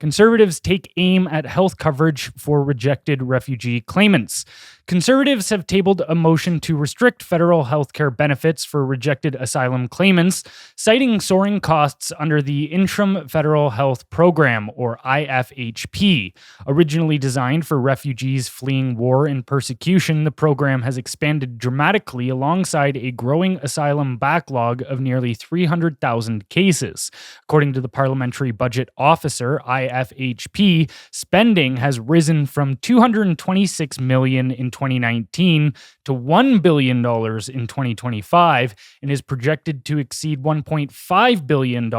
Conservatives take aim at health coverage for rejected refugee claimants. Conservatives have tabled a motion to restrict federal health care benefits for rejected asylum claimants, citing soaring costs under the Interim Federal Health Program, or IFHP. Originally designed for refugees fleeing war and persecution, the program has expanded dramatically alongside a growing asylum backlog of nearly 300,000 cases. According to the Parliamentary Budget Officer, IFHP spending has risen from $226 million in 2019 to $1 billion in 2025 and is projected to exceed $1.5 billion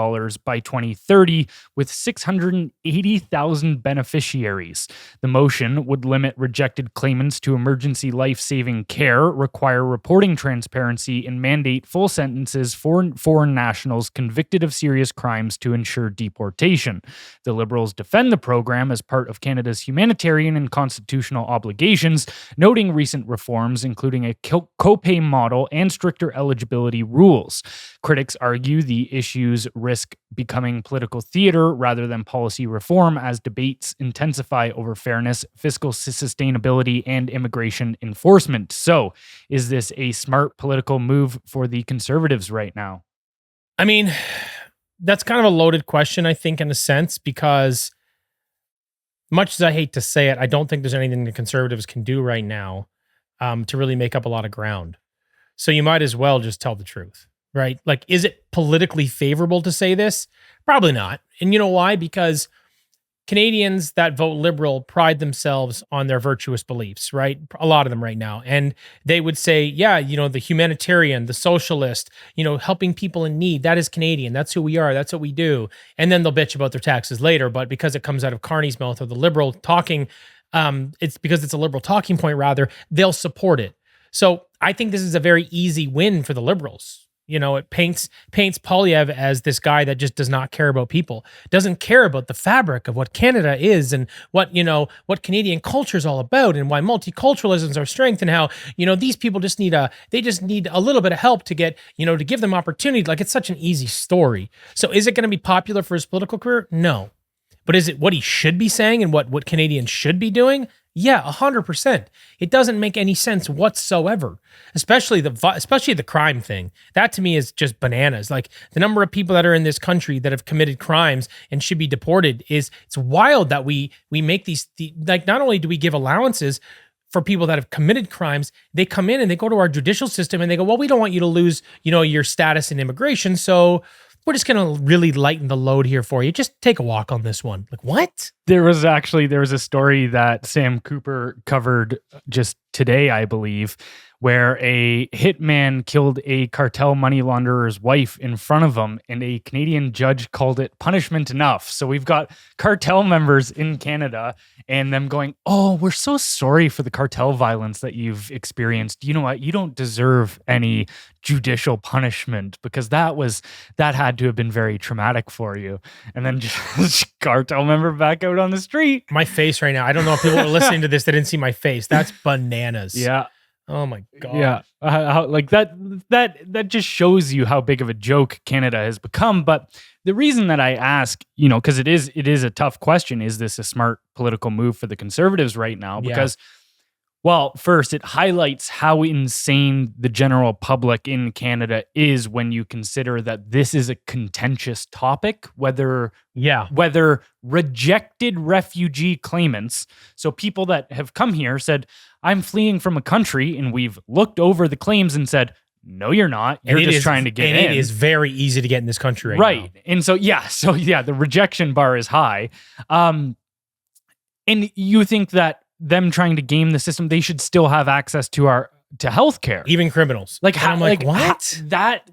by 2030 with 680,000 beneficiaries. The motion would limit rejected claimants to emergency life-saving care, require reporting transparency, and mandate full sentences for foreign nationals convicted of serious crimes to ensure deportation. The Liberals defend the program as part of Canada's humanitarian and constitutional obligations, noting recent reforms, including a copay model and stricter eligibility rules. Critics argue the issues risk becoming political theater rather than policy reform as debates intensify over fairness, fiscal sustainability, and immigration enforcement. So, is this a smart political move for the Conservatives right now? I mean, that's kind of a loaded question, I think, in a sense, because much as I hate to say it, I don't think there's anything the Conservatives can do right now to really make up a lot of ground. So you might as well just tell the truth, right? Like, is it politically favorable to say this? Probably not. And you know why? Because Canadians that vote Liberal pride themselves on their virtuous beliefs, right? A lot of them right now. And they would say, yeah, the humanitarian, the socialist, helping people in need, that is Canadian. That's who we are. That's what we do. And then they'll bitch about their taxes later. But because it comes out of Carney's mouth or the Liberal talking, it's because it's a Liberal talking point, rather, they'll support it. So I think this is a very easy win for the Liberals. It paints Poilievre as this guy that just does not care about people, doesn't care about the fabric of what Canada is and what Canadian culture is all about and why multiculturalism is our strength and how, these people just need a little bit of help to get, to give them opportunity. Like, it's such an easy story. So is it going to be popular for his political career? No. But is it what he should be saying and what Canadians should be doing? Yeah, 100%. It doesn't make any sense whatsoever, especially the crime thing. That to me is just bananas. Like, the number of people that are in this country that have committed crimes and should be deported it's wild that we make like, not only do we give allowances for people that have committed crimes, they come in and they go to our judicial system and they go, well, we don't want you to lose, your status in immigration, so we're just going to really lighten the load here for you. Just take a walk on this one. Like, what? There was a story that Sam Cooper covered just today, I believe, where a hitman killed a cartel money launderer's wife in front of him, and a Canadian judge called it punishment enough. So we've got cartel members in Canada and them going, oh, we're so sorry for the cartel violence that you've experienced. You know what? You don't deserve any judicial punishment because that had to have been very traumatic for you. And then just cartel member back out on the street. My face right now. I don't know if people are listening to this. They didn't see my face. That's bananas. Yeah. Oh my God. Yeah. Like that just shows you how big of a joke Canada has become. But the reason that I ask, because it is a tough question, is this a smart political move for the Conservatives right now? Because, well, first, it highlights how insane the general public in Canada is when you consider that this is a contentious topic, whether rejected refugee claimants, so people that have come here said, I'm fleeing from a country, and we've looked over the claims and said, no, you're not. You're just trying to get in. And it is very easy to get in this country right now. And so the rejection bar is high. And you think that them trying to game the system, they should still have access to healthcare, even criminals. Like, how? I'm like, what? That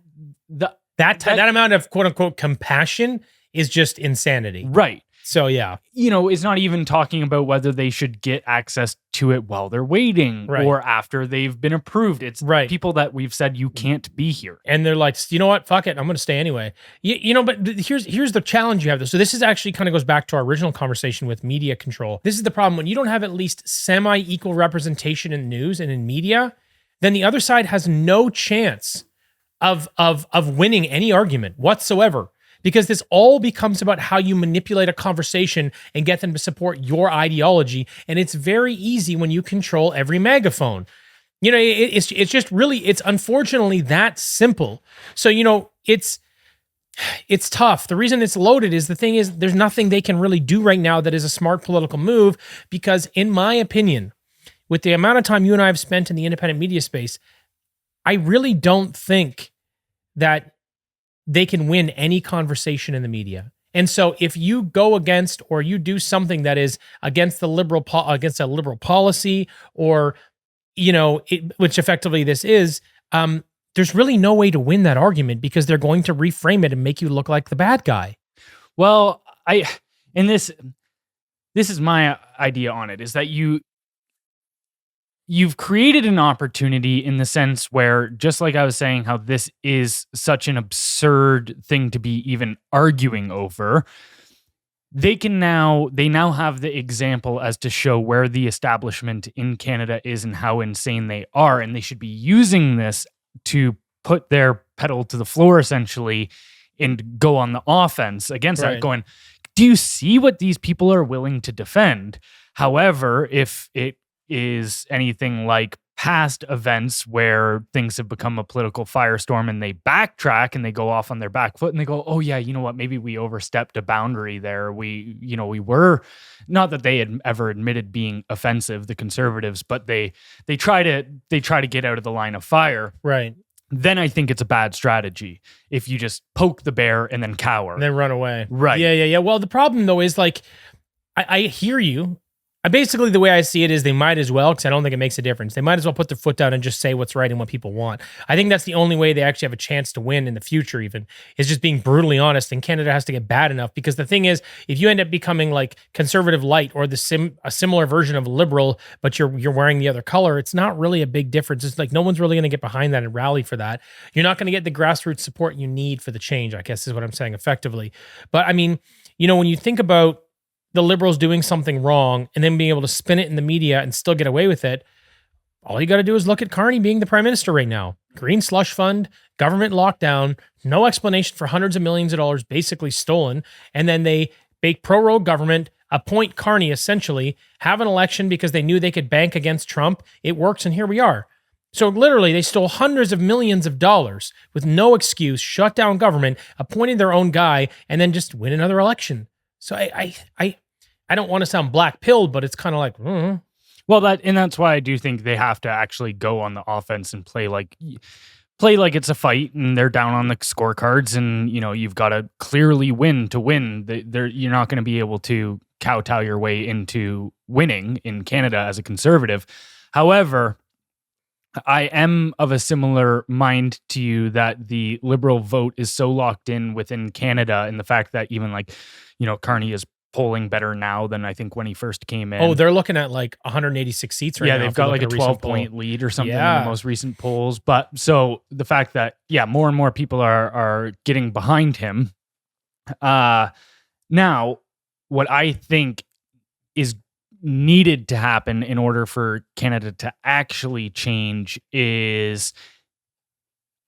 amount of quote unquote compassion is just insanity, right? So yeah, it's not even talking about whether they should get access to it while they're waiting or after they've been approved. It's people that we've said you can't be here, and they're like, you know what? Fuck it, I'm going to stay anyway. But here's the challenge you have. So this is actually kind of goes back to our original conversation with media control. This is the problem when you don't have at least semi-equal representation in news and in media, then the other side has no chance of winning any argument whatsoever. because this all becomes about how you manipulate a conversation and get them to support your ideology. And it's very easy when you control every megaphone. It's just really, it's unfortunately that simple. So, it's tough. The reason it's loaded is, the thing is, there's nothing they can really do right now that is a smart political move, because in my opinion, with the amount of time you and I have spent in the independent media space, I really don't think that they can win any conversation in the media. And so if you go against, or you do something that is against a liberal policy, or, which effectively this is, there's really no way to win that argument, because they're going to reframe it and make you look like the bad guy. Well, this is my idea on it, is that you've created an opportunity, in the sense where, just like I was saying, how this is such an absurd thing to be even arguing over, they now have the example as to show where the establishment in Canada is and how insane they are, and they should be using this to put their pedal to the floor, essentially, and go on the offense against that, going, do you see what these people are willing to defend? However, if it is anything like past events where things have become a political firestorm and they backtrack and they go off on their back foot and they go, oh yeah, you know what, maybe we overstepped a boundary there. We were, not that they had ever admitted being offensive, the Conservatives, but they try to get out of the line of fire. Right. Then I think it's a bad strategy if you just poke the bear and then cower. And then run away. Right. Yeah. Well, the problem though is, like, I hear you. Basically, the way I see it is, they might as well, because I don't think it makes a difference. They might as well put their foot down and just say what's right and what people want. I think that's the only way they actually have a chance to win in the future, even, is just being brutally honest. And Canada has to get bad enough, because the thing is, if you end up becoming like conservative light, or a similar version of liberal, but you're wearing the other color, it's not really a big difference. It's like, no one's really going to get behind that and rally for that. You're not going to get the grassroots support you need for the change, I guess is what I'm saying effectively. But I mean, when you think about the Liberals doing something wrong and then being able to spin it in the media and still get away with it, all you got to do is look at Carney being the prime minister right now. Green slush fund, government lockdown, no explanation for hundreds of millions of dollars basically stolen. And then they bake pro-rogue government, appoint Carney essentially, have an election because they knew they could bank against Trump. It works, and here we are. So literally, they stole hundreds of millions of dollars with no excuse, shut down government, appointed their own guy, and then just win another election. So I don't want to sound black-pilled, but it's kind of like, Well, that's why I do think they have to actually go on the offense and play like it's a fight, and they're down on the scorecards, and you've got to clearly win to win. You're not going to be able to kowtow your way into winning in Canada as a Conservative. However, I am of a similar mind to you that the Liberal vote is so locked in within Canada, and the fact that even Carney is polling better now than I think when he first came in. Oh, they're looking at like 186 seats right now. Yeah, they've got like a 12-point lead or something in the most recent polls. But so the fact that, more and more people are getting behind him. Now, what I think is needed to happen in order for Canada to actually change is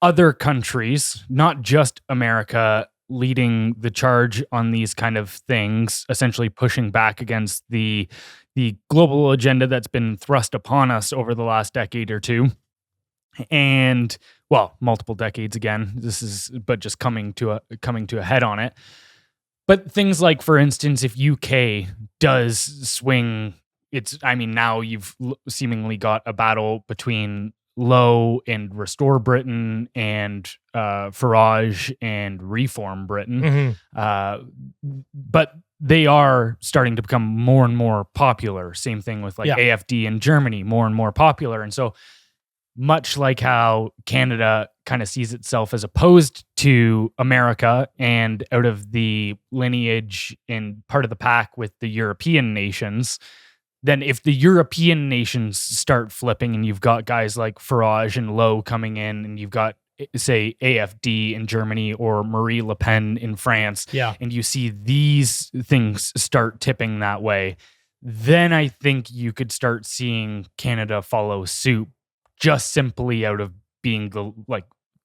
other countries, not just America, leading the charge on these kind of things, essentially pushing back against the global agenda that's been thrust upon us over the last decade or two. And multiple decades again. But just coming to a head on it. But things like, for instance, if UK does swing, now you've seemingly got a battle between Low and Restore Britain and Farage and Reform Britain. But they are starting to become more and more popular. Same thing with AFD in Germany, more and more popular. And so much like how Canada kind of sees itself as opposed to America and out of the lineage and part of the pack with the European nations, then if the European nations start flipping and you've got guys like Farage and Low coming in, and you've got, say, AFD in Germany or Marie Le Pen in France, and you see these things start tipping that way, then I think you could start seeing Canada follow suit, just simply out of being the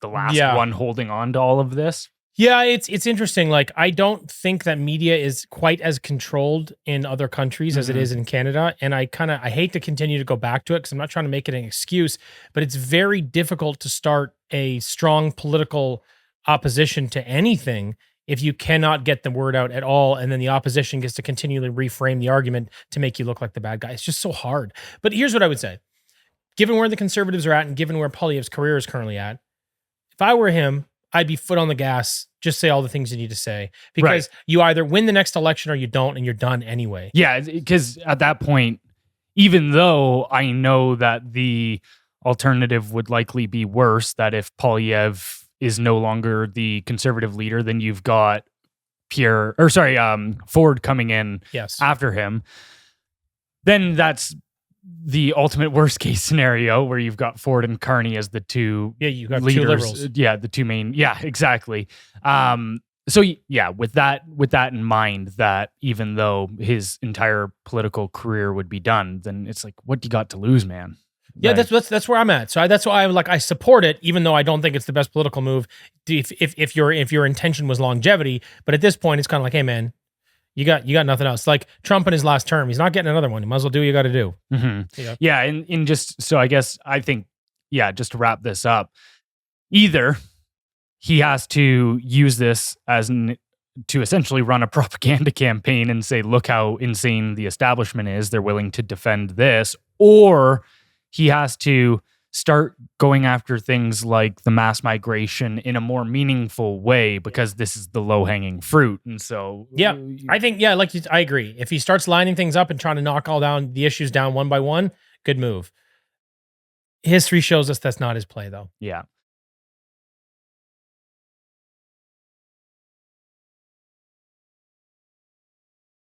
last one holding on to all of this. Yeah, it's interesting. Like, I don't think that media is quite as controlled in other countries as it is in Canada. And I hate to continue to go back to it because I'm not trying to make it an excuse, but it's very difficult to start a strong political opposition to anything if you cannot get the word out at all. And then the opposition gets to continually reframe the argument to make you look like the bad guy. It's just so hard. But here's what I would say. Given where the Conservatives are at and given where Poilievre's career is currently at, if I were him, I'd be foot on the gas, just say all the things you need to say, because you either win the next election or you don't, and you're done anyway. Yeah, because at that point, even though I know that the alternative would likely be worse, that if Poilievre is no longer the Conservative leader, then you've got Ford coming in after him. Then that's the ultimate worst case scenario where you've got Ford and Carney as the two you got leaders. two liberals. Yeah, the two main. Yeah, exactly. So yeah, with that in mind, that even though his entire political career would be done, then it's like, what do you got to lose, man? Yeah, that's where I'm at. So that's why I support it, even though I don't think it's the best political move. If your intention was longevity, but at this point, it's kind of like, hey, man, you got nothing else. Like Trump in his last term, he's not getting another one. You might as well do what you got to do. Yeah, and just so I think, just to wrap this up, either he has to use this to essentially run a propaganda campaign and say, look how insane the establishment is. They're willing to defend this, or he has to start going after things like the mass migration in a more meaningful way, because this is the low-hanging fruit. And so I think I agree. If he starts lining things up and trying to knock all down the issues down one by one, good move. History shows us that's not his play, though. Yeah.